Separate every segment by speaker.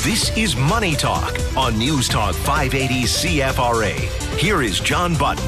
Speaker 1: This is Money Talk on News Talk 580 CFRA. Here is John Budden.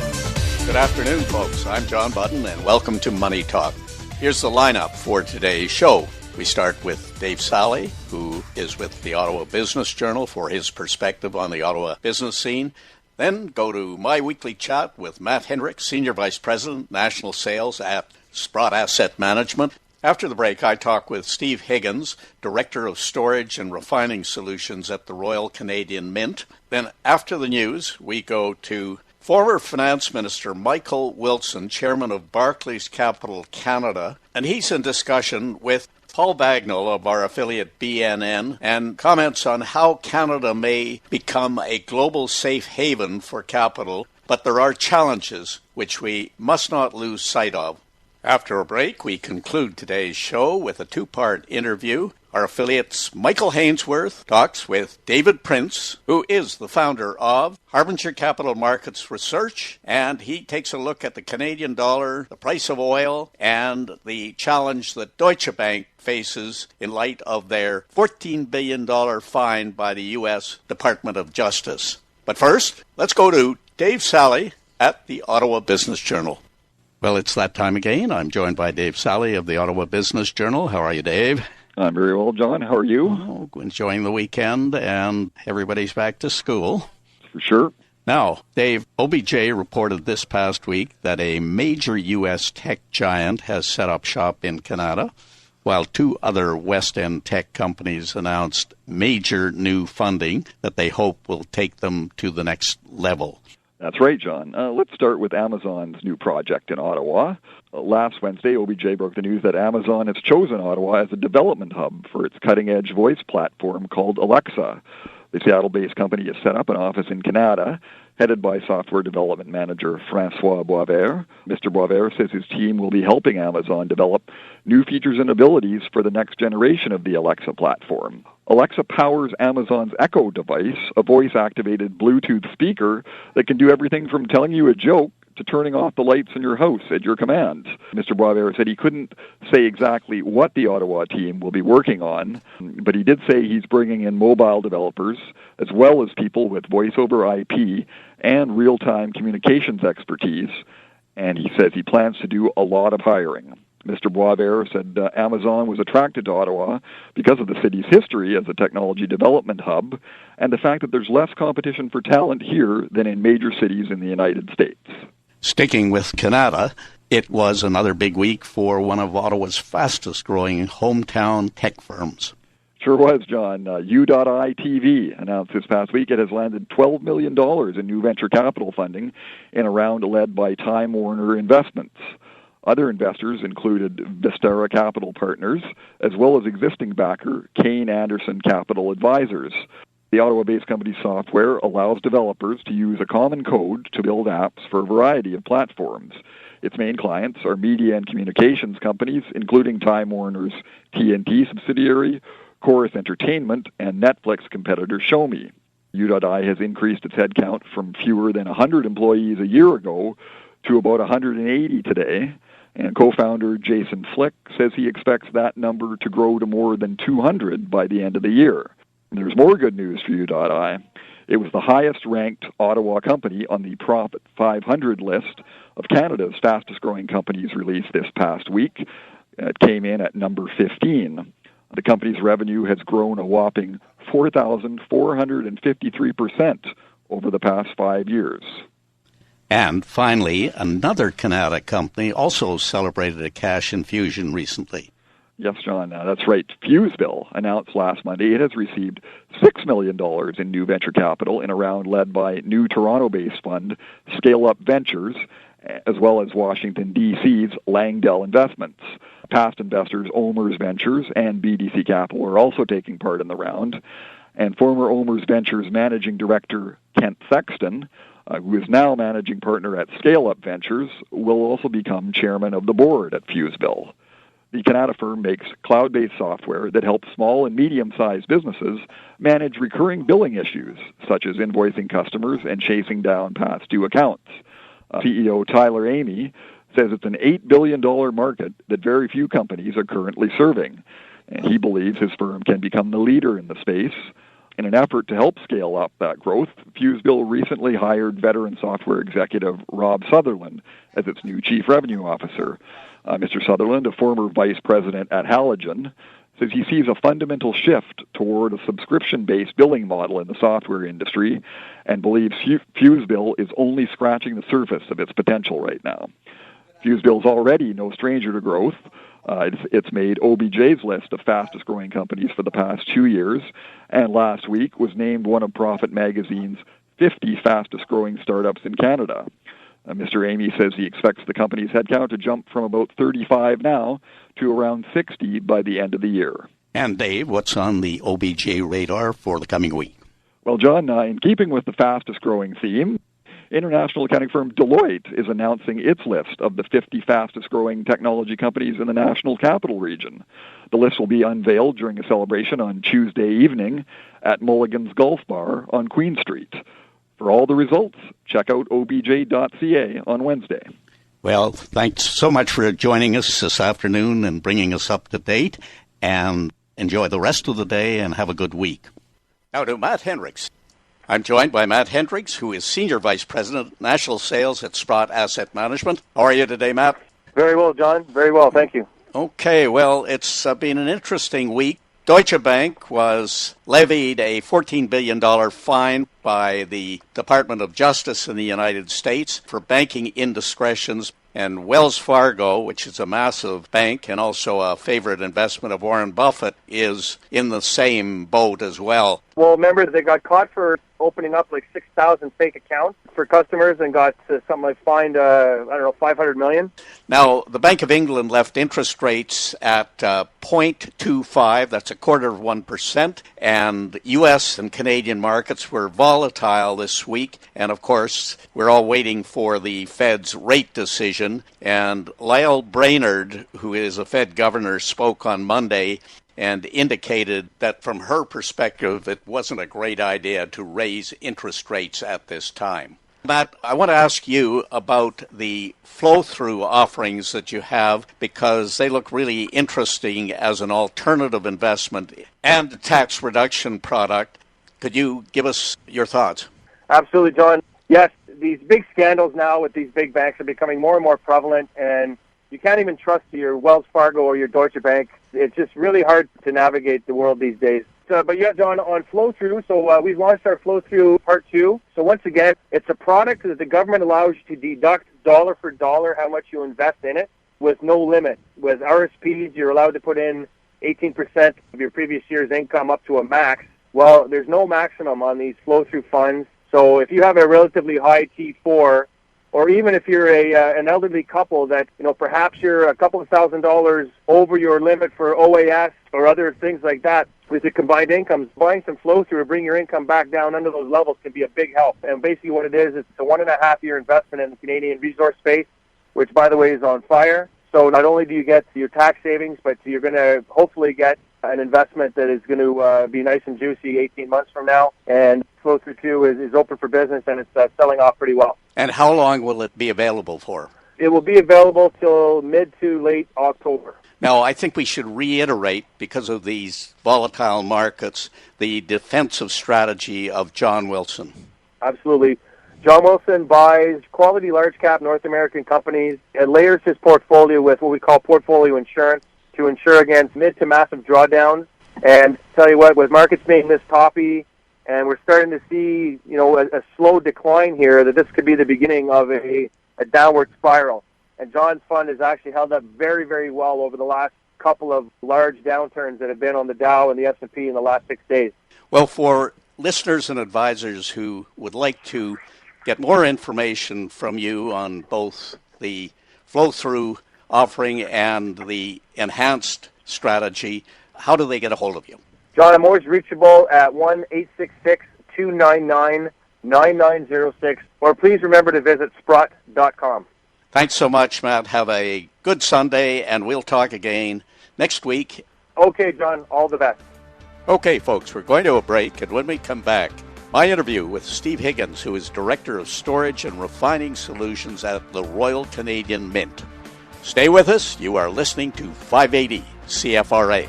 Speaker 2: Good afternoon, folks. I'm John Budden, and welcome to Money Talk. Here's the lineup for today's show. We start with Dave Sally, who is with the Ottawa Business Journal for his perspective on the Ottawa business scene. Then go to my weekly chat with Matt Hendricks, Senior Vice President, National Sales at Sprott Asset Management. After the break, I talk with Steve Higgins, Director of Storage and Refining Solutions at the Royal Canadian Mint. Then after the news, we go to former Finance Minister Michael Wilson, Chairman of Barclays Capital Canada, and he's in discussion with Paul Bagnall of our affiliate BNN and comments on how Canada may become a global safe haven for capital, but there are challenges which we must not lose sight of. After a break, we conclude today's show with a two-part interview. Our affiliate's Michael Hainsworth talks with David Prince, who is the founder of Harbinger Capital Markets Research, and he takes a look at the Canadian dollar, the price of oil, and the challenge that Deutsche Bank faces in light of their $14 billion fine by the U.S. Department of Justice. But first, let's go to Dave Sally at the Ottawa Business Journal. Well, it's that time again. I'm joined by Dave Sally of the Ottawa Business Journal. How are you, Dave?
Speaker 3: I'm very well, John. How are you?
Speaker 2: Oh, enjoying the weekend, and everybody's back to school.
Speaker 3: For sure.
Speaker 2: Now, Dave, OBJ reported this past week that a major U.S. tech giant has set up shop in Canada, while two other West End tech companies announced major new funding that they hope will take them to the next level.
Speaker 3: That's right, John. Let's start with Amazon's new project in Ottawa. Last Wednesday, OBJ broke the news that Amazon has chosen Ottawa as a development hub for its cutting-edge voice platform called Alexa. The Seattle-based company has set up an office in Canada, headed by software development manager François Boisvert. Mr. Boisvert says his team will be helping Amazon develop new features and abilities for the next generation of the Alexa platform. Alexa powers Amazon's Echo device, a voice-activated Bluetooth speaker that can do everything from telling you a joke to turning off the lights in your house at your command. Mr. Boisvert said he couldn't say exactly what the Ottawa team will be working on, but he did say he's bringing in mobile developers as well as people with voice-over IP and real-time communications expertise, and he says he plans to do a lot of hiring. Mr. Boisvert said Amazon was attracted to Ottawa because of the city's history as a technology development hub and the fact that there's less competition for talent here than in major cities in the United States.
Speaker 2: Sticking with Canada, it was another big week for one of Ottawa's fastest-growing hometown tech firms.
Speaker 3: Sure was, John. U.I TV announced this past week it has landed $12 million in new venture capital funding in a round led by Time Warner Investments. Other investors included Vistara Capital Partners, as well as existing backer Kane Anderson Capital Advisors. The Ottawa-based company's software allows developers to use a common code to build apps for a variety of platforms. Its main clients are media and communications companies, including Time Warner's TNT subsidiary, Chorus Entertainment, and Netflix competitor Shomi. U.I has increased its headcount from fewer than 100 employees a year ago to about 180 today. And co-founder Jason Flick says he expects that number to grow to more than 200 by the end of the year. And there's more good news for U.I. It was the highest-ranked Ottawa company on the Profit 500 list of Canada's fastest-growing companies released this past week. It came in at number 15. The company's revenue has grown a whopping 4,453% over the past 5 years.
Speaker 2: And finally, another Canada company also celebrated a cash infusion recently.
Speaker 3: Yes, John, that's right. Fuseville announced last Monday it has received $6 million in new venture capital in a round led by new Toronto-based fund, Scale Up Ventures, as well as Washington, D.C.'s Langdell Investments. Past investors Omers Ventures and BDC Capital are also taking part in the round. And former Omers Ventures managing director Kent Sexton, who is now managing partner at Scale Up Ventures, will also become chairman of the board at Fuseville. The Canada firm makes cloud-based software that helps small and medium-sized businesses manage recurring billing issues, such as invoicing customers and chasing down past due accounts. CEO Tyler Amey says it's an $8 billion market that very few companies are currently serving, and he believes his firm can become the leader in the space. In an effort to help scale up that growth, FuseBill recently hired veteran software executive Rob Sutherland as its new Chief Revenue Officer. Mr. Sutherland, a former vice president at Halogen, says he sees a fundamental shift toward a subscription-based billing model in the software industry and believes FuseBill is only scratching the surface of its potential right now. FuseBill is already no stranger to growth. It's made OBJ's list of fastest-growing companies for the past 2 years, and last week was named one of Profit Magazine's 50 fastest-growing startups in Canada. Mr. Amy says he expects the company's headcount to jump from about 35 now to around 60 by the end of the year.
Speaker 2: And Dave, what's on the OBJ radar for the coming week?
Speaker 3: Well, John, in keeping with the fastest-growing theme, international accounting firm Deloitte is announcing its list of the 50 fastest-growing technology companies in the National Capital Region. The list will be unveiled during a celebration on Tuesday evening at Mulligan's Golf Bar on Queen Street. For all the results, check out obj.ca on Wednesday.
Speaker 2: Well, thanks so much for joining us this afternoon and bringing us up to date, and enjoy the rest of the day and have a good week. Now to Matt Hendricks. I'm joined by Matt Hendricks, who is Senior Vice President, National Sales at Sprott Asset Management. How are you today, Matt?
Speaker 4: Very well, John. Very well, thank you.
Speaker 2: Okay, well, it's been an interesting week. Deutsche Bank was levied a $14 billion fine by the Department of Justice in the United States for banking indiscretions. And Wells Fargo, which is a massive bank and also a favorite investment of Warren Buffett, is in the same boat as well.
Speaker 4: Well, remember, they got caught for opening up like 6,000 fake accounts for customers and got something like fined, $500 million.
Speaker 2: Now, the Bank of England left interest rates at 0.25, that's 0.25%, and U.S. and Canadian markets were volatile this week. And, of course, we're all waiting for the Fed's rate decision. And Lael Brainerd, who is a Fed governor, spoke on Monday and indicated that from her perspective, it wasn't a great idea to raise interest rates at this time. Matt, I want to ask you about the flow-through offerings that you have, because they look really interesting as an alternative investment and a tax reduction product. Could you give us your thoughts?
Speaker 4: Absolutely, John. Yes, these big scandals now with these big banks are becoming more and more prevalent, and you can't even trust your Wells Fargo or your Deutsche Bank. It's just really hard to navigate the world these days. But yeah, John, on flow-through, so we've launched our flow-through Part 2. So once again, it's a product that the government allows you to deduct dollar for dollar how much you invest in it with no limit. With RSPs, you're allowed to put in 18% of your previous year's income up to a max. Well, there's no maximum on these flow-through funds. So if you have a relatively high T4, or even if you're an elderly couple that, perhaps you're a couple of $1,000s over your limit for OAS or other things like that, with your combined incomes, buying some flow-through or bring your income back down under those levels can be a big help. And basically what it is, it's a 1.5-year investment in the Canadian resource space, which, by the way, is on fire. So not only do you get your tax savings, but you're going to hopefully get an investment that is going to be nice and juicy 18 months from now. And Flow-Through 2 is open for business, and it's selling off pretty well.
Speaker 2: And how long will it be available for?
Speaker 4: It will be available till mid to late October.
Speaker 2: Now, I think we should reiterate, because of these volatile markets, the defensive strategy of John Wilson.
Speaker 4: Absolutely. John Wilson buys quality large-cap North American companies and layers his portfolio with what we call portfolio insurance to insure against mid to massive drawdowns. And tell you what, with markets being this toppy, and we're starting to see, a slow decline here, that this could be the beginning of a downward spiral. And John's fund has actually held up very, very well over the last couple of large downturns that have been on the Dow and the S&P in the last 6 days.
Speaker 2: Well, for listeners and advisors who would like to get more information from you on both the flow-through offering and the enhanced strategy, how do they get a hold of you?
Speaker 4: John, I'm always reachable at 1-866-299-9906, or please remember to visit sprott.com.
Speaker 2: Thanks so much, Matt. Have a good Sunday, and we'll talk again next week.
Speaker 4: Okay, John. All the best.
Speaker 2: Okay, folks, we're going to a break, and when we come back, my interview with Steve Higgins, who is Director of Storage and Refining Solutions at the Royal Canadian Mint. Stay with us. You are listening to 580 CFRA.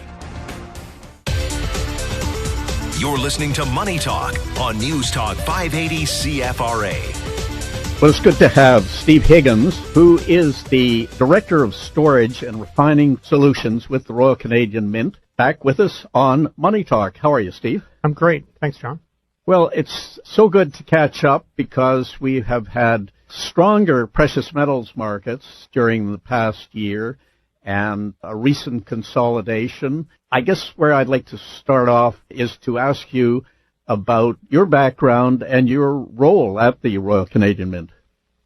Speaker 1: You're listening to Money Talk on News Talk 580 CFRA.
Speaker 5: Well, it's good to have Steve Higgins, who is the Director of Storage and Refining Solutions with the Royal Canadian Mint, back with us on Money Talk. How are you, Steve?
Speaker 6: I'm great. Thanks, John.
Speaker 5: Well, it's so good to catch up because we have had stronger precious metals markets during the past year and a recent consolidation. I guess where I'd like to start off is to ask you about your background and your role at the Royal Canadian Mint.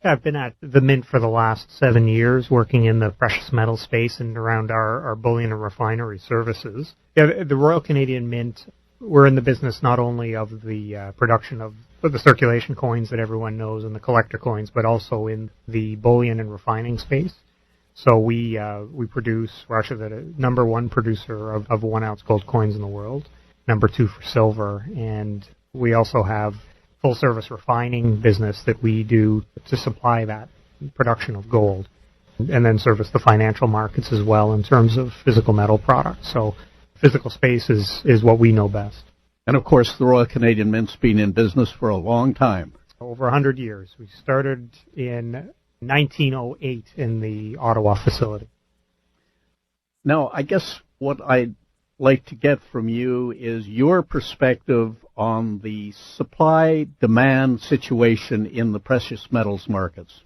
Speaker 6: Yeah, I've been at the Mint for the last 7 years, working in the precious metal space and around our bullion and refinery services. Yeah, the Royal Canadian Mint, we're in the business not only of the production of the circulation coins that everyone knows and the collector coins, but also in the bullion and refining space. So we produce, we're actually the number one producer of 1 ounce gold coins in the world, number 2 for silver, and we also have full service refining business that we do to supply that production of gold and then service the financial markets as well in terms of physical metal products. So physical space is what we know best.
Speaker 5: And of course, the Royal Canadian Mint's been in business for a long time.
Speaker 6: Over 100 years. We started in 1908 in the Ottawa facility.
Speaker 5: Now, I guess what I'd like to get from you is your perspective on the supply-demand situation in the precious metals markets.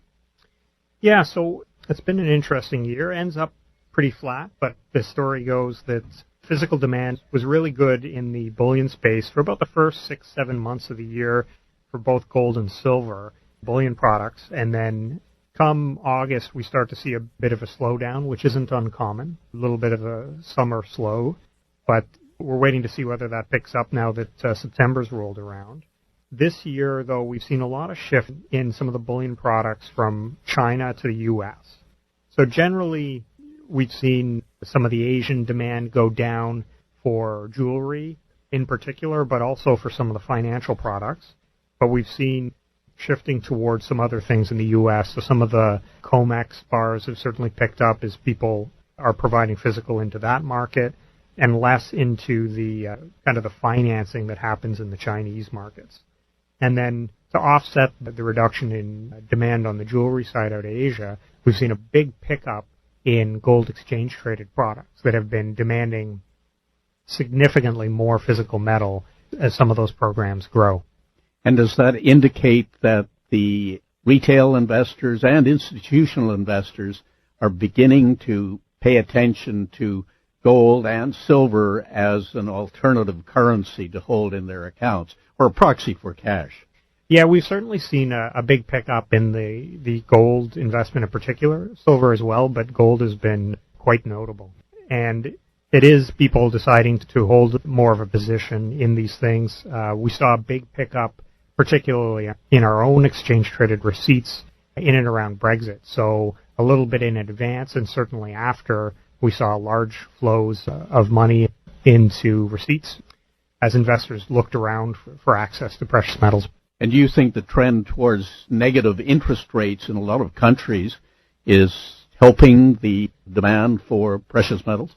Speaker 6: Yeah, so it's been an interesting year. Ends up pretty flat, but the story goes that physical demand was really good in the bullion space for about the first 6-7 months of the year for both gold and silver bullion products, and then come August, we start to see a bit of a slowdown, which isn't uncommon, a little bit of a summer slow, but we're waiting to see whether that picks up now that September's rolled around. This year, though, we've seen a lot of shift in some of the bullion products from China to the U.S. So generally, we've seen some of the Asian demand go down for jewelry in particular, but also for some of the financial products. But we've seen shifting towards some other things in the U.S. So some of the COMEX bars have certainly picked up as people are providing physical into that market and less into the kind of the financing that happens in the Chinese markets. And then to offset the reduction in demand on the jewelry side out of Asia, we've seen a big pickup in gold exchange traded products that have been demanding significantly more physical metal as some of those programs grow.
Speaker 5: And does that indicate that the retail investors and institutional investors are beginning to pay attention to gold and silver as an alternative currency to hold in their accounts, or a proxy for cash?
Speaker 6: Yeah, we've certainly seen a big pickup in the gold investment in particular, silver as well, but gold has been quite notable. And it is people deciding to hold more of a position in these things. We saw a big pickup, particularly in our own exchange-traded receipts in and around Brexit. So a little bit in advance and certainly after, we saw large flows of money into receipts as investors looked around for access to precious metals.
Speaker 5: And do you think the trend towards negative interest rates in a lot of countries is helping the demand for precious metals?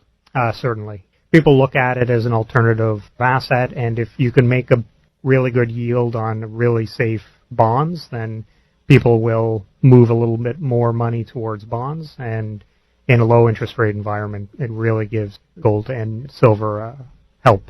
Speaker 6: Certainly. People look at it as an alternative asset, and if you can make a really good yield on really safe bonds, then people will move a little bit more money towards bonds, and in a low interest rate environment, it really gives gold and silver help.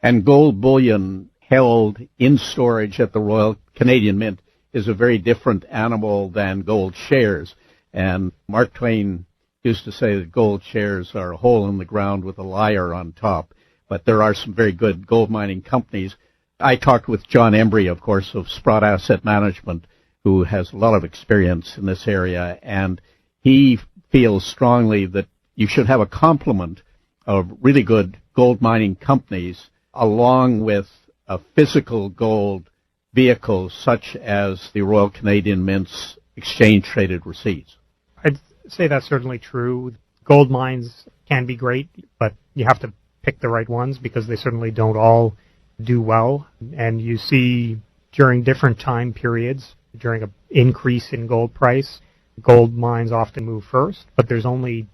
Speaker 5: And gold bullion held in storage at the Royal Canadian Mint is a very different animal than gold shares. And Mark Twain used to say that gold shares are a hole in the ground with a liar on top. But there are some very good gold mining companies. I talked with John Embry, of course, of Sprott Asset Management, who has a lot of experience in this area, and he feels strongly that you should have a complement of really good gold mining companies along with a physical gold vehicle such as the Royal Canadian Mint's exchange-traded receipts.
Speaker 6: I'd say that's certainly true. Gold mines can be great, but you have to pick the right ones because they certainly don't all do well. And you see during different time periods, during an increase in gold price, gold mines often move first, but there's only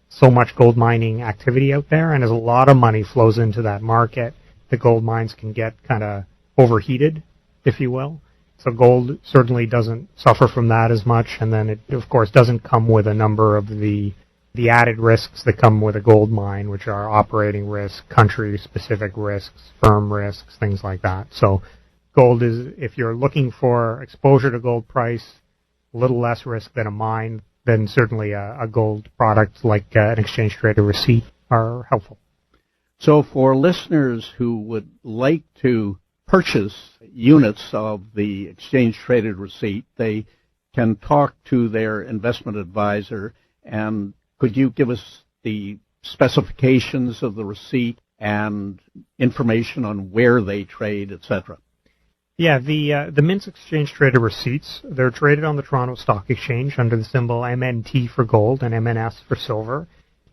Speaker 6: so much gold mining activity out there, and as a lot of money flows into that market, the gold mines can get kind of overheated, if you will. So gold certainly doesn't suffer from that as much, and then it, of course, doesn't come with a number of the added risks that come with a gold mine, which are operating risk, country-specific risks, firm risks, things like that. So gold is, if you're looking for exposure to gold price, a little less risk than a mine, then certainly a gold product like an exchange-traded receipt are helpful.
Speaker 5: So for listeners who would like to purchase units of the exchange-traded receipt, they can talk to their investment advisor. And could you give us the specifications of the receipt and information on where they trade, etc.?
Speaker 6: Yeah, the Mint's exchange-traded receipts, they're traded on the Toronto Stock Exchange under the symbol MNT for gold and MNS for silver.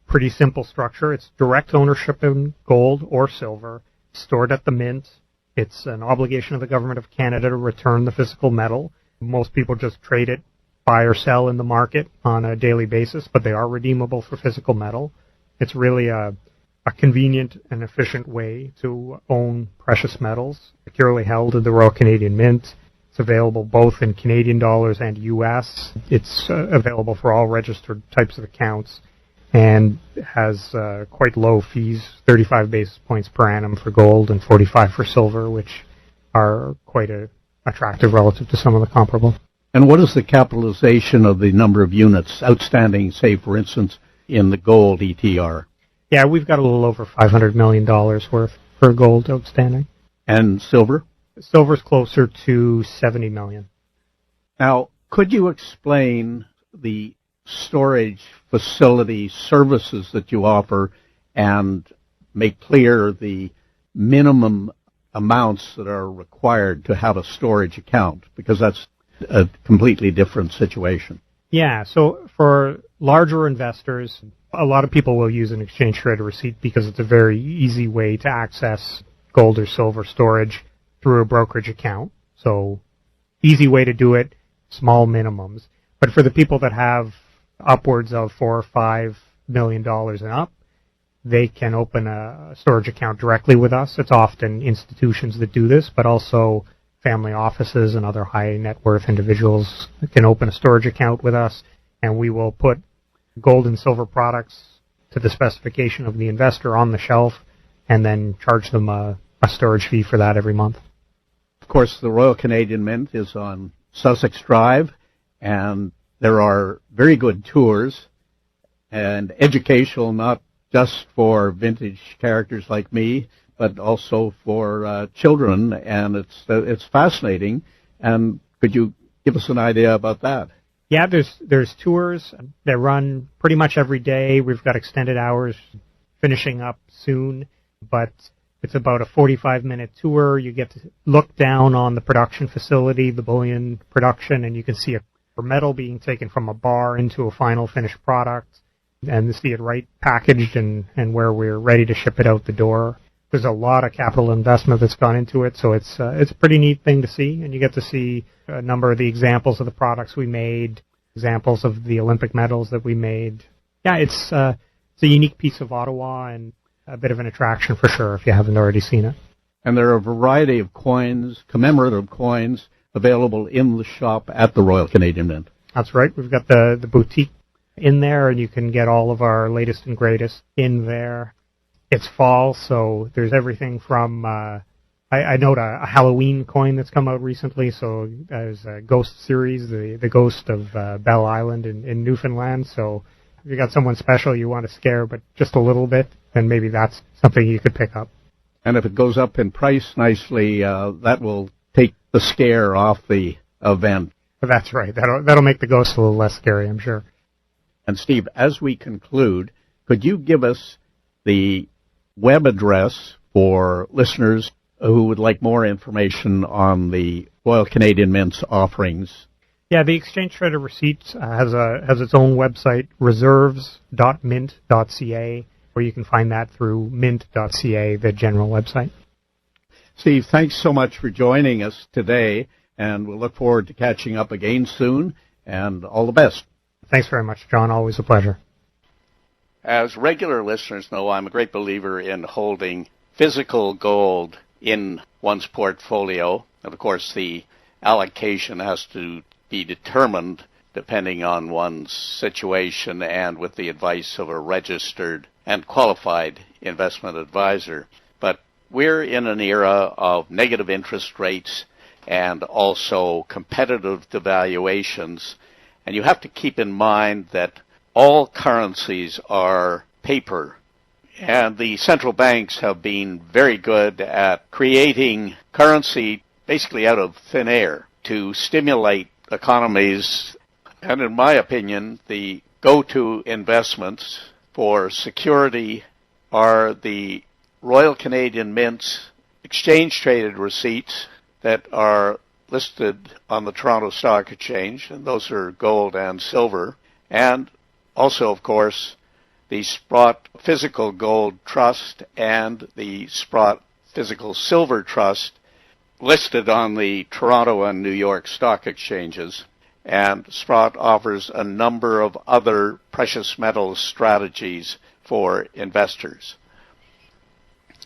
Speaker 6: Pretty simple structure. It's direct ownership in gold or silver, stored at the Mint. It's an obligation of the Government of Canada to return the physical metal. Most people just trade it, buy or sell in the market on a daily basis, but they are redeemable for physical metal. It's really a convenient and efficient way to own precious metals, securely held at the Royal Canadian Mint. It's available both in Canadian dollars and U.S. It's available for all registered types of accounts and has quite low fees, 35 basis points per annum for gold and 45 for silver, which are quite attractive relative to some of the comparable.
Speaker 5: And what is the capitalization of the number of units outstanding, say, for instance, in the gold ETR?
Speaker 6: Yeah, we've got a little over $500 million worth for gold outstanding.
Speaker 5: And silver?
Speaker 6: Silver's closer to $70 million.
Speaker 5: Now, could you explain the storage facility services that you offer and make clear the minimum amounts that are required to have a storage account? Because that's a completely different situation.
Speaker 6: Yeah, so for larger investors, a lot of people will use an exchange-traded receipt because it's a very easy way to access gold or silver storage through a brokerage account. So easy way to do it, small minimums. But for the people that have upwards of $4 or $5 million and up, they can open a storage account directly with us. It's often institutions that do this, but also family offices and other high net worth individuals can open a storage account with us, and we will put gold and silver products to the specification of the investor on the shelf and then charge them a storage fee for that every month.
Speaker 5: Of course, the Royal Canadian Mint is on Sussex Drive, and there are very good tours and educational, not just for vintage characters like me, but also for children, and it's fascinating. And could you give us an idea about that?
Speaker 6: Yeah, there's tours that run pretty much every day. We've got extended hours finishing up soon, but it's about a 45-minute tour. You get to look down on the production facility, the bullion production, and you can see a metal being taken from a bar into a final finished product, and see it right packaged and where we're ready to ship it out the door. There's a lot of capital investment that's gone into it, so it's a pretty neat thing to see, and you get to see a number of the examples of the products we made, examples of the Olympic medals that we made. Yeah, it's a unique piece of Ottawa and a bit of an attraction for sure if you haven't already seen it.
Speaker 5: And there are a variety of coins, commemorative coins, available in the shop at the Royal Canadian Mint.
Speaker 6: That's right. We've got the boutique in there, and you can get all of our latest and greatest in there. It's fall, so there's everything from, I note a Halloween coin that's come out recently, so there's a Ghost series, the Ghost of Bell Island in Newfoundland, so if you got someone special you want to scare, but just a little bit, then maybe that's something you could pick up.
Speaker 5: And if it goes up in price nicely, that will take the scare off the event.
Speaker 6: That's right. That'll make the ghost a little less scary, I'm sure.
Speaker 5: And Steve, as we conclude, could you give us the web address for listeners who would like more information on the Royal Canadian Mint's offerings?
Speaker 6: Yeah, the Exchange Traded Receipts has its own website, reserves.mint.ca, or you can find that through mint.ca, the general website.
Speaker 5: Steve, thanks so much for joining us today, and we'll look forward to catching up again soon, and all the best.
Speaker 6: Thanks very much, John. Always a pleasure.
Speaker 2: As regular listeners know, I'm a great believer in holding physical gold in one's portfolio. And of course, the allocation has to be determined depending on one's situation and with the advice of a registered and qualified investment advisor. But we're in an era of negative interest rates and also competitive devaluations. And you have to keep in mind that all currencies are paper. And the central banks have been very good at creating currency basically out of thin air to stimulate economies. And in my opinion, the go-to investments for security are the Royal Canadian Mint's exchange-traded receipts that are listed on the Toronto Stock Exchange, and those are gold and silver, and also, of course, the Sprott Physical Gold Trust and the Sprott Physical Silver Trust listed on the Toronto and New York Stock Exchanges. And Sprott offers a number of other precious metals strategies for investors.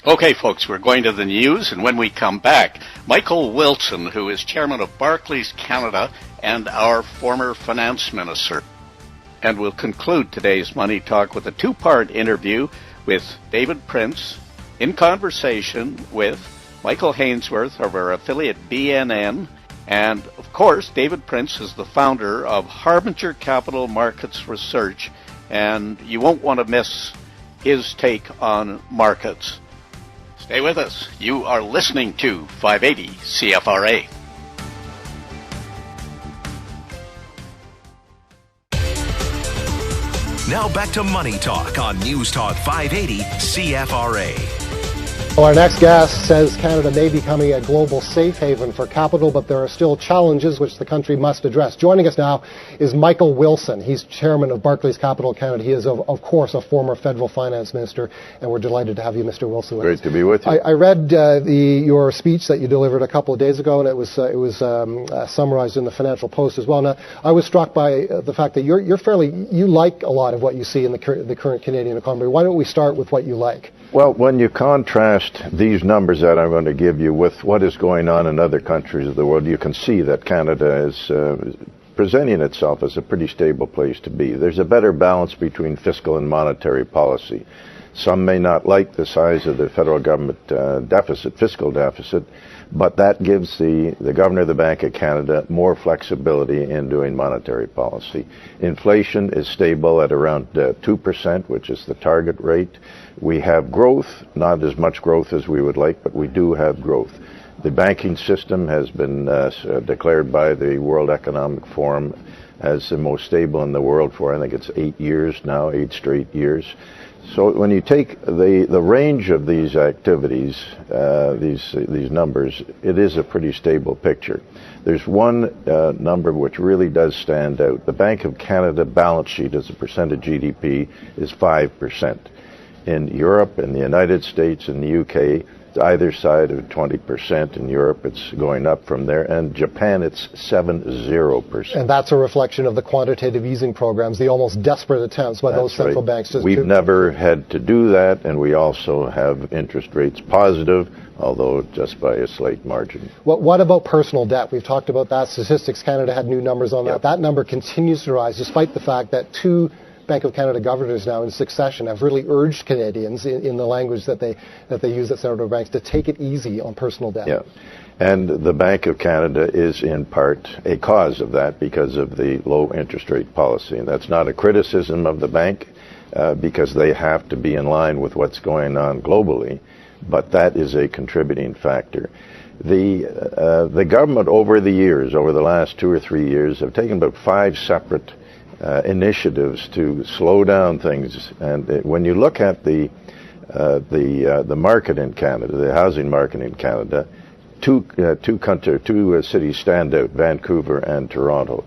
Speaker 2: Okay, folks, we're going to the news, and when we come back, Michael Wilson, who is chairman of Barclays Canada and our former finance minister. And we'll conclude today's Money Talk with a two-part interview with David Prince in conversation with Michael Hainsworth of our affiliate BNN. And, of course, David Prince is the founder of Harbinger Capital Markets Research, and you won't want to miss his take on markets. Stay with us. You are listening to 580 CFRA.
Speaker 1: Now back to Money Talk on News Talk 580 CFRA.
Speaker 7: Well, our next guest says Canada may be becoming a global safe haven for capital, but there are still challenges which the country must address. Joining us now is Michael Wilson. He's chairman of Barclays Capital Canada. He is, of course, a former federal finance minister, and we're delighted to have you, Mr. Wilson, with us.
Speaker 8: Great to be with you.
Speaker 7: I read your speech that you delivered a couple of days ago, and it was summarized in the Financial Post as well. Now, I was struck by the fact that you like a lot of what you see in the current Canadian economy. Why don't we start with what you like?
Speaker 8: Well, when you contrast these numbers that I'm going to give you with what is going on in other countries of the world, you can see that Canada is presenting itself as a pretty stable place to be. There's a better balance between fiscal and monetary policy. Some may not like the size of the federal government fiscal deficit, but that gives the Governor of the Bank of Canada more flexibility in doing monetary policy. Inflation is stable at around 2%, which is the target rate. We have growth, not as much growth as we would like, but we do have growth. The banking system has been declared by the World Economic Forum as the most stable in the world for, I think it's 8 straight years. So when you take the range of these activities, these numbers, it is a pretty stable picture. There's one number which really does stand out. The Bank of Canada balance sheet as a percent of GDP is 5%. In Europe, in the United States, in the UK, either side of 20%. In Europe, it's going up from there. And Japan, it's 70%.
Speaker 7: And that's a reflection of the quantitative easing programs, the almost desperate attempts by those central banks.
Speaker 8: We've never had to do that, and we also have interest rates positive, although just by a slight margin.
Speaker 7: What about personal debt? We've talked about that. Statistics Canada had new numbers on that.
Speaker 8: Yep.
Speaker 7: That number continues to rise, despite the fact that two Bank of Canada governors now in succession have really urged Canadians in the language that they use at central banks to take it easy on personal debt.
Speaker 8: Yeah. And the Bank of Canada is in part a cause of that because of the low interest rate policy. And that's not a criticism of the bank because they have to be in line with what's going on globally, but that is a contributing factor. The government over the last 2 or 3 years have taken about 5 separate initiatives to slow down things, and when you look at the market in Canada, the housing market in Canada, two cities stand out: Vancouver and Toronto.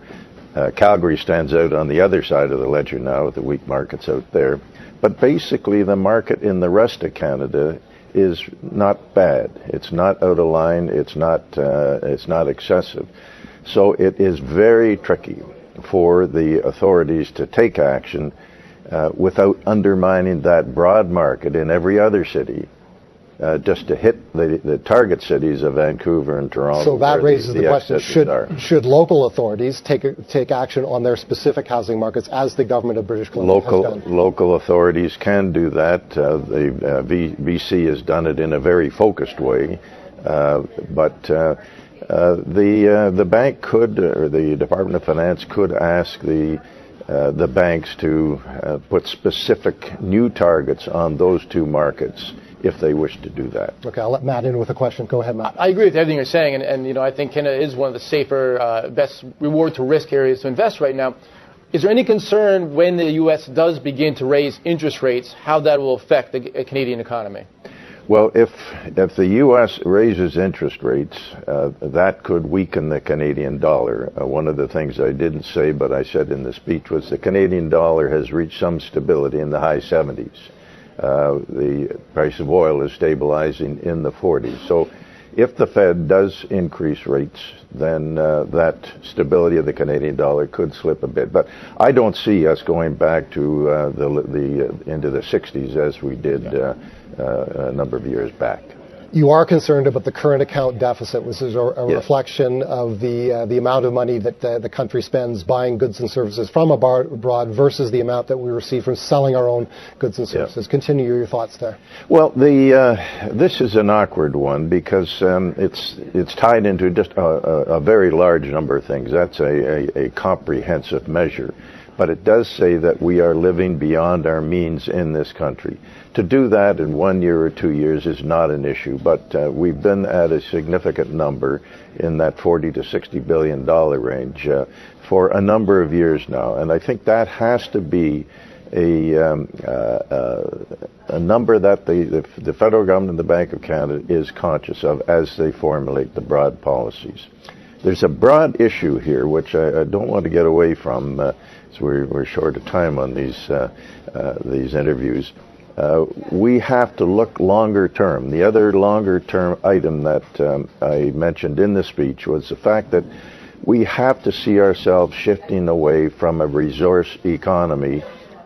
Speaker 8: Calgary stands out on the other side of the ledger now, with the weak markets out there. But basically, the market in the rest of Canada is not bad. It's not out of line. It's not excessive. So it is very tricky for the authorities to take action without undermining that broad market in every other city just to hit the target cities of Vancouver and Toronto.
Speaker 7: So that raises the question, should local authorities take action on their specific housing markets as the government of British Columbia has done?
Speaker 8: Local authorities can do that. The BC has done it in a very focused way, but the bank could, or the Department of Finance could ask the banks to put specific new targets on those two markets if they wish to do that.
Speaker 7: Okay, I'll let Matt in with a question. Go ahead, Matt.
Speaker 9: I agree with everything you're saying, and I think Canada is one of the safer, best reward to risk areas to invest right now. Is there any concern when the U.S. does begin to raise interest rates, how that will affect the Canadian economy?
Speaker 8: Well, if the U.S. raises interest rates, that could weaken the Canadian dollar. One of the things I didn't say, but I said in the speech, was the Canadian dollar has reached some stability in the high 70s. The price of oil is stabilizing in the 40s. So if the Fed does increase rates, then that stability of the Canadian dollar could slip a bit. But I don't see us going back to into the 60s as we did a number of years back.
Speaker 7: You are concerned about the current account deficit, which is a reflection of the amount of money that the country spends buying goods and services from abroad versus the amount that we receive from selling our own goods and services. Continue your thoughts there.
Speaker 8: Well, this is an awkward one because it's tied into just a very large number of things. That's a comprehensive measure. But it does say that we are living beyond our means in this country. To do that in 1 year or 2 years is not an issue, but we've been at a significant number in that $40 to $60 billion range for a number of years now, and I think that has to be a number that the federal government and the Bank of Canada is conscious of as they formulate the broad policies. There's a broad issue here, which I don't want to get away from, so we're short of time on these interviews. We have to look longer term. The other longer term item that I mentioned in the speech was the fact that we have to see ourselves shifting away from a resource economy.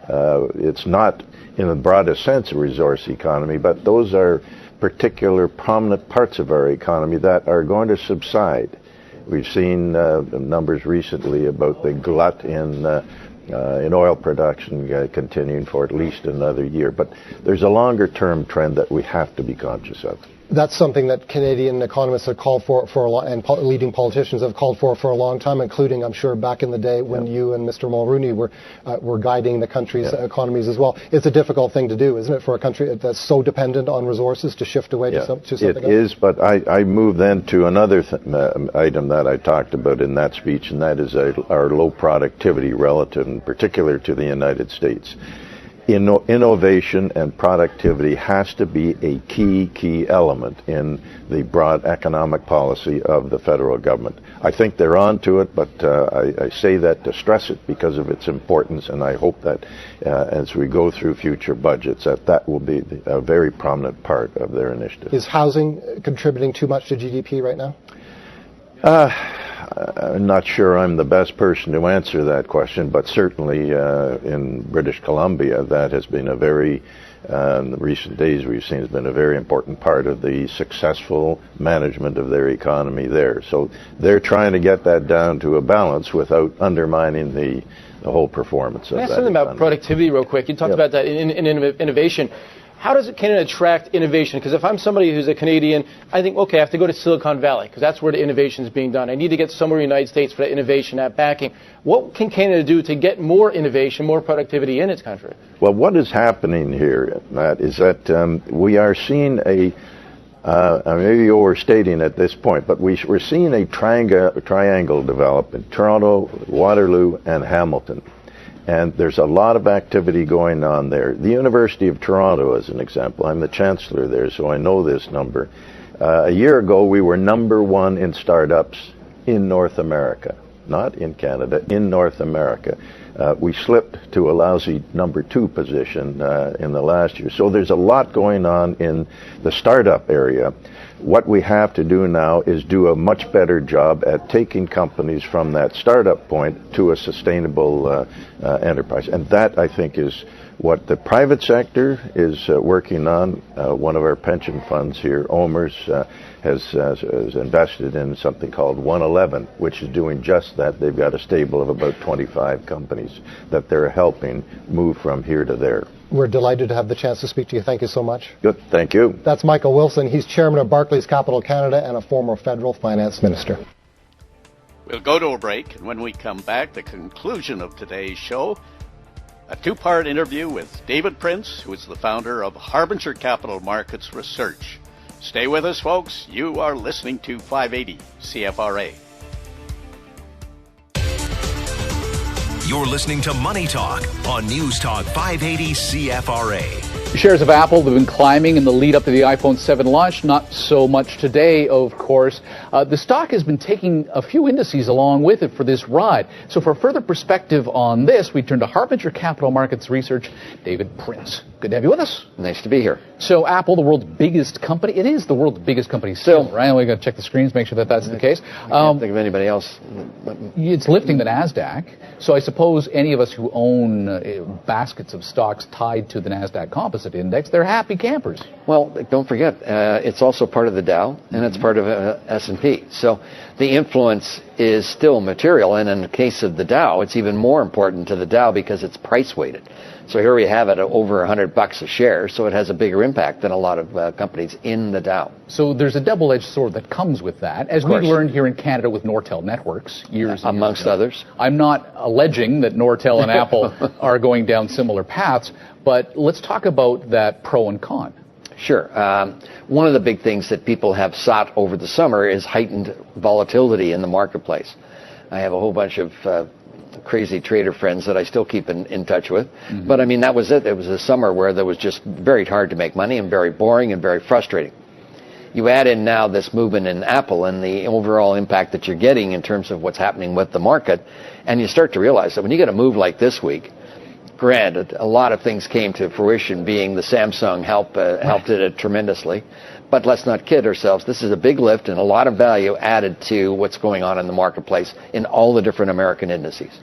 Speaker 8: It's not in the broadest sense a resource economy, but those are particular prominent parts of our economy that are going to subside. We've seen numbers recently about the glut in oil production continuing for at least another year. But there's a longer-term trend that we have to be conscious of.
Speaker 7: That's something that Canadian economists have called for a lot, and leading politicians have called for a long time, including, I'm sure, back in the day when you and Mr. Mulrooney were guiding the country's economies as well. It's a difficult thing to do, isn't it, for a country that's so dependent on resources to shift away to something else?
Speaker 8: It is, but I move then to another item that I talked about in that speech, and that is our low productivity relative, in particular, to the United States. Innovation and productivity has to be a key element in the broad economic policy of the federal government. I think they're on to it, but I say that to stress it because of its importance, and I hope that as we go through future budgets, that will be a very prominent part of their initiative.
Speaker 7: Is housing contributing too much to GDP right now?
Speaker 8: I'm not sure I'm the best person to answer that question, but certainly in British Columbia, that has been a very, in the recent days we've seen, has been a very important part of the successful management of their economy there. So they're trying to get that down to a balance without undermining the whole performance of that.
Speaker 9: Can I ask something about productivity real quick? You talked about that in innovation. How does Canada attract innovation? Because if I'm somebody who's a Canadian, I think, okay, I have to go to Silicon Valley because that's where the innovation is being done. I need to get somewhere in the United States for that innovation, that backing. What can Canada do to get more innovation, more productivity in its country?
Speaker 8: Well, what is happening here, Matt, is that we are seeing maybe overstating at this point, but we're seeing a triangle develop in Toronto, Waterloo, and Hamilton. And there's a lot of activity going on there. The University of Toronto, as an example, I'm the chancellor there, so I know this number. A year ago, we were number one in startups in North America, not in Canada, in North America. We slipped to a lousy number 2 position in the last year. So there's a lot going on in the startup area. What we have to do now is do a much better job at taking companies from that startup point to a sustainable enterprise. And that, I think, is what the private sector is working on. One of our pension funds here, OMERS, has invested in something called 111, which is doing just that. They've got a stable of about 25 companies that they're helping move from here to there.
Speaker 7: We're delighted to have the chance to speak to you. Thank you so much.
Speaker 8: Good. Thank you.
Speaker 7: That's Michael Wilson. He's chairman of Barclays Capital Canada and a former federal finance minister.
Speaker 2: We'll go to a break, and when we come back, the conclusion of today's show, a two-part interview with David Prince, who is the founder of Harbinger Capital Markets Research. Stay with us, folks. You are listening to 580 CFRA.
Speaker 1: You're listening to Money Talk on News Talk 580 CFRA.
Speaker 10: Shares of Apple have been climbing in the lead up to the iPhone 7 launch. Not so much today, of course. The stock has been taking a few indices along with it for this ride. So for further perspective on this, we turn to Harbinger Capital Markets Research, David Prince. Good to have you with us.
Speaker 11: Nice to be here.
Speaker 10: So Apple, the world's biggest company. It is the world's biggest company still, right? We got to check the screens, make sure that that's the case.
Speaker 11: I can't think of anybody else.
Speaker 10: It's lifting the NASDAQ. So I suppose any of us who own baskets of stocks tied to the NASDAQ Composite Index, they're happy campers.
Speaker 11: Well, don't forget, it's also part of the Dow, and it's part of S&P. So the influence is still material, and in the case of the Dow, it's even more important to the Dow because it's price-weighted. So here we have it at over $100 a share, so it has a bigger impact than a lot of companies in the Dow.
Speaker 10: So there's a double-edged sword that comes with that, as we learned here in Canada with Nortel Networks years ago.
Speaker 11: Amongst others.
Speaker 10: I'm not alleging that Nortel and Apple are going down similar paths, but let's talk about that pro and con.
Speaker 11: Sure. One of the big things that people have sought over the summer is heightened volatility in the marketplace. I have a whole bunch of crazy trader friends that I still keep in touch with. Mm-hmm. But I mean, that was it. It was a summer where there was just very hard to make money and very boring and very frustrating. You add in now this movement in Apple and the overall impact that you're getting in terms of what's happening with the market, and you start to realize that when you get a move like this week, granted, a lot of things came to fruition, being the Samsung helped it tremendously. But let's not kid ourselves. This is a big lift and a lot of value added to what's going on in the marketplace in all the different American indices.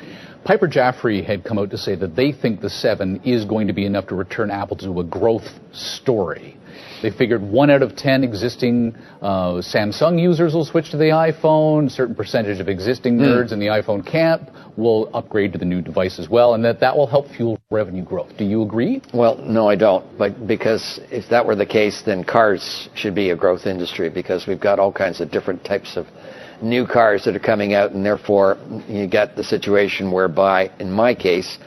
Speaker 10: Piper Jaffray had come out to say that they think the 7 is going to be enough to return Apple to a growth story. They figured 1 out of 10 existing Samsung users will switch to the iPhone. A certain percentage of existing nerds in the iPhone camp will upgrade to the new device as well, and that will help fuel revenue growth. Do you agree?
Speaker 11: Well, no, I don't. But because if that were the case, then cars should be a growth industry because we've got all kinds of different types of new cars that are coming out, and therefore you get the situation whereby, in my case,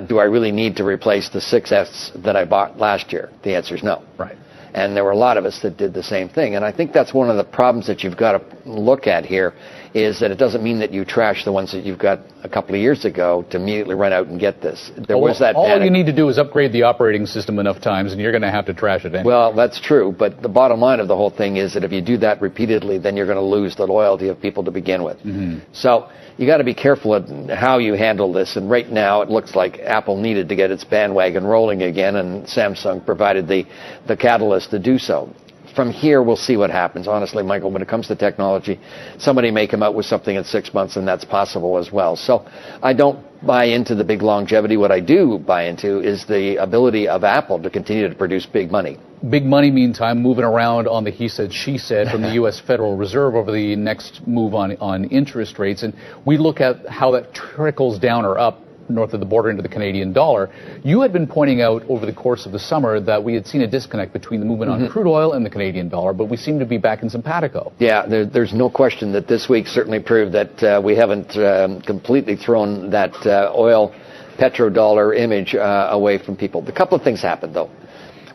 Speaker 11: do I really need to replace the 6S that I bought last year? The answer is no.
Speaker 10: Right.
Speaker 11: And there were a lot of us that did the same thing. And I think that's one of the problems that you've got to look at here is that it doesn't mean that you trash the ones that you've got a couple of years ago to immediately run out and get this. There was that panic.
Speaker 10: All you need to do is upgrade the operating system enough times, and you're going to have to trash it anyway.
Speaker 11: Well, that's true. But the bottom line of the whole thing is that if you do that repeatedly, then you're going to lose the loyalty of people to begin with. Mm-hmm. So you got to be careful at how you handle this. And right now, it looks like Apple needed to get its bandwagon rolling again, and Samsung provided the catalyst to do so. From here, we'll see what happens. Honestly, Michael, when it comes to technology, somebody may come out with something in 6 months, and that's possible as well. So I don't buy into the big longevity. What I do buy into is the ability of Apple to continue to produce big money.
Speaker 10: Big money, meantime, moving around on the he said, she said from the U.S. Federal Reserve over the next move on interest rates. And we look at how that trickles down or up north of the border into the Canadian dollar. You had been pointing out over the course of the summer that we had seen a disconnect between the movement on crude oil and the Canadian dollar, but we seem to be back in simpatico.
Speaker 11: Yeah, there's no question that this week certainly proved that we haven't completely thrown that oil petrodollar image away from people. A couple of things happened, though.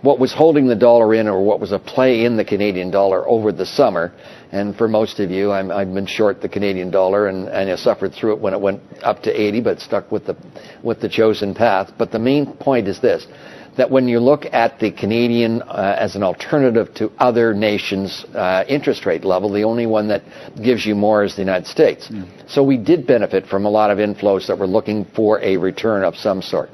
Speaker 11: What was holding the dollar in, or what was a play in the Canadian dollar over the summer, and for most of you, I've been short the Canadian dollar, and I suffered through it when it went up to 80, but stuck with the chosen path. But the main point is this, that when you look at the Canadian as an alternative to other nations' interest rate level, the only one that gives you more is the United States. So we did benefit from a lot of inflows that were looking for a return of some sort.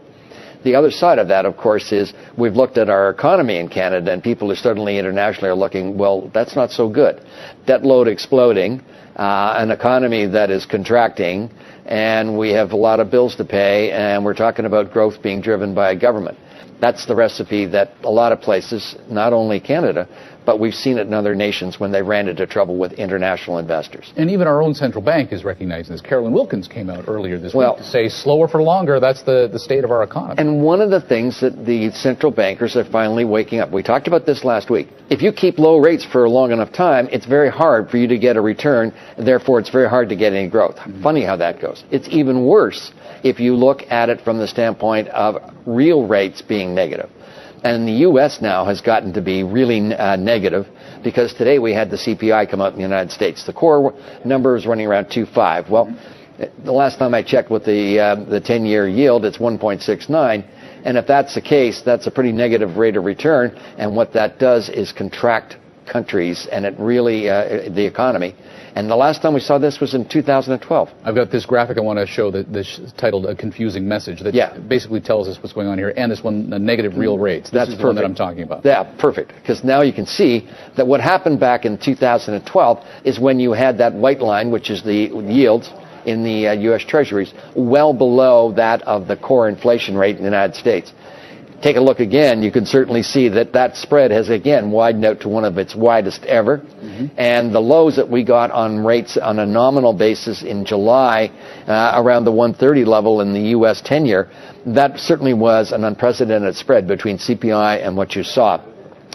Speaker 11: The other side of that, of course, is we've looked at our economy in Canada, and people who suddenly internationally are looking, well, that's not so good. Debt load exploding, an economy that is contracting, and we have a lot of bills to pay, and we're talking about growth being driven by a government. That's the recipe that a lot of places, not only Canada, but we've seen it in other nations when they ran into trouble with international investors.
Speaker 10: And even our own central bank is recognizing this. Carolyn Wilkins came out earlier this week to say slower for longer, that's the state of our economy.
Speaker 11: And one of the things that the central bankers are finally waking up, we talked about this last week, if you keep low rates for a long enough time, it's very hard for you to get a return, therefore it's very hard to get any growth. Funny how that goes. It's even worse if you look at it from the standpoint of real rates being negative. And the U.S. now has gotten to be really negative because today we had the CPI come out in the United States. The core number is running around 2.5. Well, the last time I checked with the 10-year yield, it's 1.69. And if that's the case, that's a pretty negative rate of return. And what that does is contract countries and it really, the economy. And the last time we saw this was in 2012.
Speaker 10: I've got this graphic I want to show that's titled A Confusing Message that basically tells us what's going on here. And this one, negative real rates. This is the one that I'm talking about.
Speaker 11: Yeah, perfect. Because now you can see that what happened back in 2012 is when you had that white line, which is the yields in the U.S. Treasuries, well below that of the core inflation rate in the United States. Take a look again, you can certainly see that that spread has again widened out to one of its widest ever. And the lows that we got on rates on a nominal basis in July, around the 130 level in the U.S. 10-year, that certainly was an unprecedented spread between CPI and what you saw.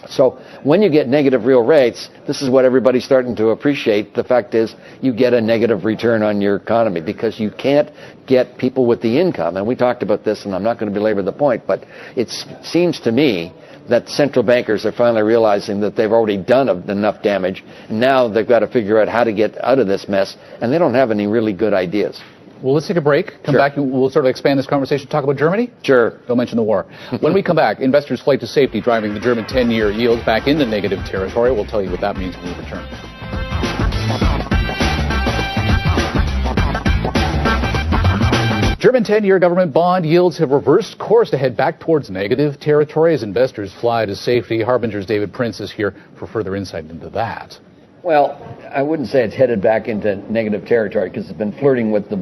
Speaker 11: So when you get negative real rates, this is what everybody's starting to appreciate. The fact is you get a negative return on your economy because you can't get people with the income. And we talked about this, and I'm not going to belabor the point, but it seems to me that central bankers are finally realizing that they've already done enough damage. And now they've got to figure out how to get out of this mess, and they don't have any really good ideas.
Speaker 10: Well, let's take a break. Come back. We'll sort of expand this conversation. Talk about Germany?
Speaker 11: Sure.
Speaker 10: Don't mention the war. When we come back, investors' flight to safety driving the German 10-year yields back into negative territory. We'll tell you what that means when we return. German 10-year government bond yields have reversed course to head back towards negative territory as investors fly to safety. Harbinger's David Prince is here for further insight into that.
Speaker 11: Well, I wouldn't say it's headed back into negative territory because it's been flirting with the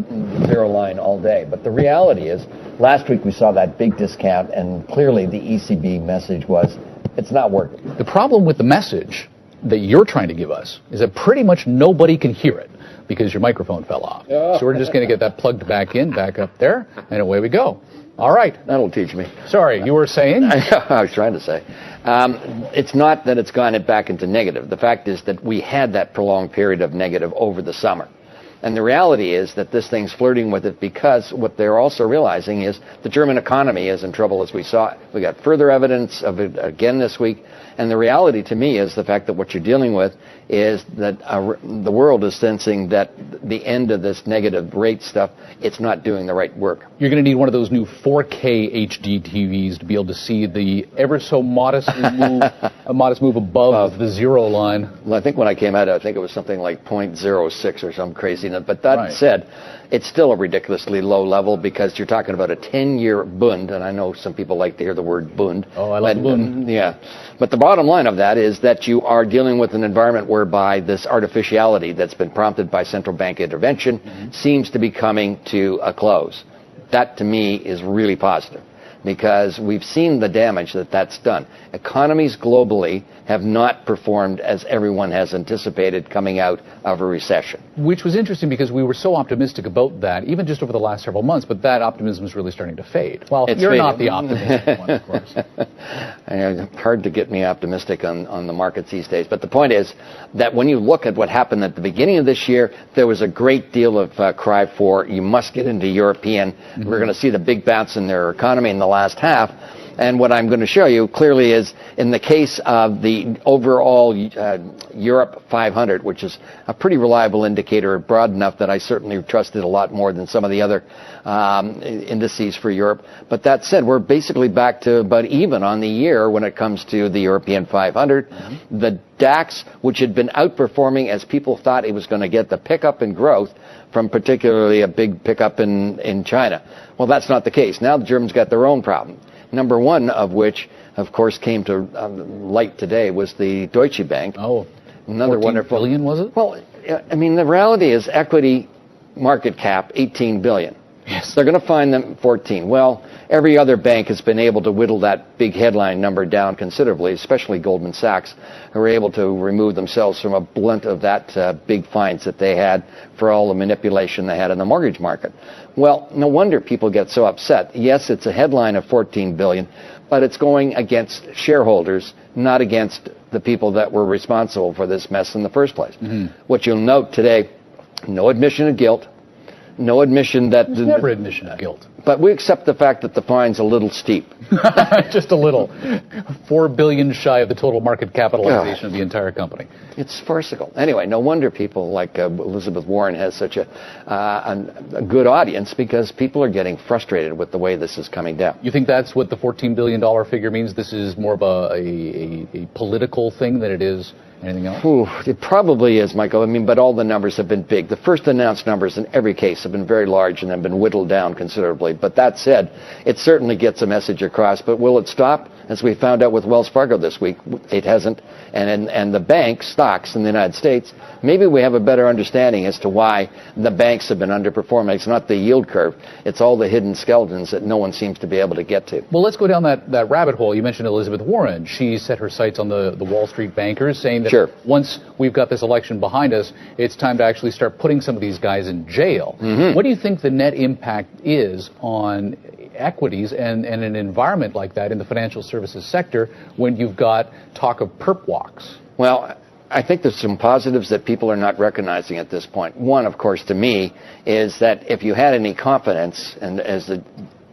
Speaker 11: zero line all day. But the reality is, last week we saw that big discount, and clearly the ECB message was, it's not working.
Speaker 10: The problem with the message that you're trying to give us is that pretty much nobody can hear it because your microphone fell off. So we're just going to get that plugged back in, back up there, and away we go. All right.
Speaker 11: That'll teach me.
Speaker 10: Sorry, you were saying?
Speaker 11: I was trying to say. It's not that it's gone back into negative. The fact is that we had that prolonged period of negative over the summer. And the reality is that this thing's flirting with it because what they're also realizing is the German economy is in trouble, as we saw. We got further evidence of it again this week. And the reality to me is the fact that what you're dealing with is that the world is sensing that the end of this negative rate stuff, it's not doing the right work.
Speaker 10: You're going to need one of those new 4K HD TVs to be able to see the ever so modest move above the zero line.
Speaker 11: Well, I think when I came out, I think it was something like 0.06 or some craziness. But that said, it's still a ridiculously low level because you're talking about a 10-year Bund, and I know some people like to hear the word Bund.
Speaker 10: Oh, I like Bund.
Speaker 11: Yeah. But the bottom line of that is that you are dealing with an environment whereby this artificiality that's been prompted by central bank intervention seems to be coming to a close. That, to me, is really positive because we've seen the damage that that's done. Economies globally have not performed as everyone has anticipated coming out of a recession.
Speaker 10: Which was interesting because we were so optimistic about that, even just over the last several months, but that optimism is really starting to fade. Well, you're not the optimistic one, of course.
Speaker 11: It's hard to get me optimistic on the markets these days. But the point is that when you look at what happened at the beginning of this year, there was a great deal of cry for you must get into European. We're going to see the big bounce in their economy in the last half. And what I'm going to show you clearly is in the case of the overall Europe 500, which is a pretty reliable indicator, broad enough that I certainly trust it a lot more than some of the other indices for Europe. But that said, we're basically back to about even on the year when it comes to the European 500. Mm-hmm. The DAX, which had been outperforming as people thought it was going to get the pickup in growth from particularly a big pickup in China. Well, that's not the case. Now the Germans got their own problem. Number one of which, of course, came to light today was the Deutsche Bank.
Speaker 10: Oh,
Speaker 11: another
Speaker 10: 14
Speaker 11: wonderful
Speaker 10: billion, was it?
Speaker 11: Well, I mean, the reality is equity market cap, 18 billion.
Speaker 10: Yes.
Speaker 11: They're going to find them 14. Well, every other bank has been able to whittle that big headline number down considerably, especially Goldman Sachs, who were able to remove themselves from a blunt of that big fines that they had for all the manipulation they had in the mortgage market. Well, no wonder people get so upset. Yes, it's a headline of 14 billion, but it's going against shareholders, not against the people that were responsible for this mess in the first place. Mm-hmm. What you'll note today, no admission of guilt. No admission that...
Speaker 10: There's never admission of guilt.
Speaker 11: But we accept the fact that the fine's a little steep.
Speaker 10: Just a little. $4 billion shy of the total market capitalization of the entire company.
Speaker 11: It's farcical. Anyway, no wonder people like Elizabeth Warren has such a good audience, because people are getting frustrated with the way this is coming down.
Speaker 10: You think that's what the $14 billion figure means? This is more of a political thing than it is anything else?
Speaker 11: It probably is, Michael. I mean, but all the numbers have been big. The first announced numbers in every case have been very large and have been whittled down considerably. But that said, it certainly gets a message across. But will it stop? As we found out with Wells Fargo this week, it hasn't. And the bank stocks in the United States, maybe we have a better understanding as to why the banks have been underperforming. It's not the yield curve. It's all the hidden skeletons that no one seems to be able to get to.
Speaker 10: Well, let's go down that rabbit hole. You mentioned Elizabeth Warren. She set her sights on the Wall Street bankers, saying that once we've got this election behind us, it's time to actually start putting some of these guys in jail. Mm-hmm. What do you think the net impact is on equities and an environment like that in the financial services sector when you've got talk of perp walks?
Speaker 11: Well, I think there's some positives that people are not recognizing at this point. One, of course, to me, is that if you had any confidence, and as the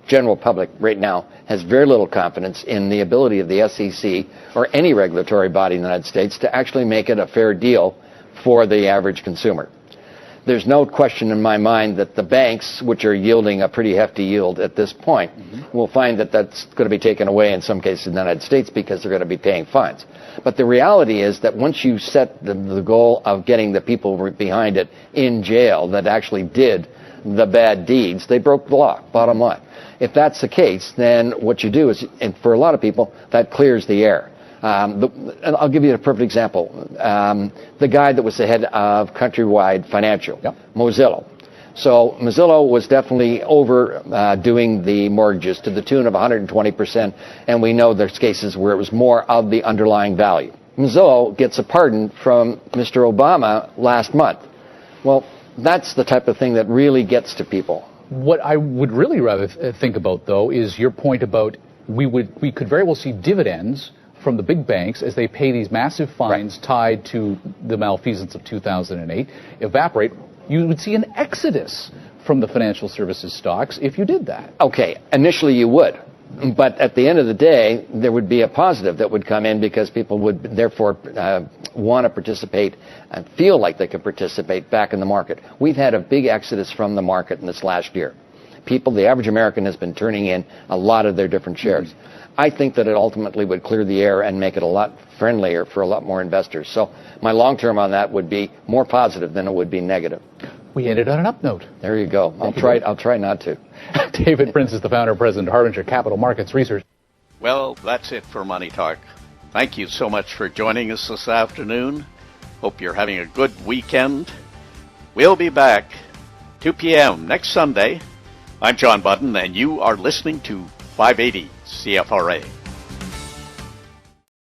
Speaker 11: general public right now has very little confidence in the ability of the SEC or any regulatory body in the United States to actually make it a fair deal for the average consumer. There's no question in my mind that the banks, which are yielding a pretty hefty yield at this point, will find that that's going to be taken away in some cases in the United States because they're going to be paying fines. But the reality is that once you set the goal of getting the people behind it in jail that actually did the bad deeds, they broke the law, bottom line. If that's the case, then what you do is, and for a lot of people, that clears the air. And I'll give you a perfect example. The guy that was the head of Countrywide Financial, Mozillo. So Mozillo was definitely overdoing the mortgages to the tune of 120%, and we know there's cases where it was more of the underlying value. Mozillo gets a pardon from Mr. Obama last month. Well, that's the type of thing that really gets to people.
Speaker 10: What I would really rather think about, though, is your point about we could very well see dividends from the big banks as they pay these massive fines tied to the malfeasance of 2008 evaporate. You would see an exodus from the financial services stocks if you did that.
Speaker 11: Okay, initially you would. But at the end of the day, there would be a positive that would come in because people would therefore want to participate and feel like they could participate back in the market. We've had a big exodus from the market in this last year. People, the average American has been turning in a lot of their different shares. I think that it ultimately would clear the air and make it a lot friendlier for a lot more investors. So my long term on that would be more positive than it would be negative.
Speaker 10: We ended on an up note.
Speaker 11: There you go. I'll try not to.
Speaker 10: David Prince is the founder and president of Harbinger Capital Markets Research.
Speaker 2: Well, that's it for Money Talk. Thank you so much for joining us this afternoon. Hope you're having a good weekend. We'll be back 2 p.m. next Sunday. I'm John Budden, and you are listening to 580 CFRA.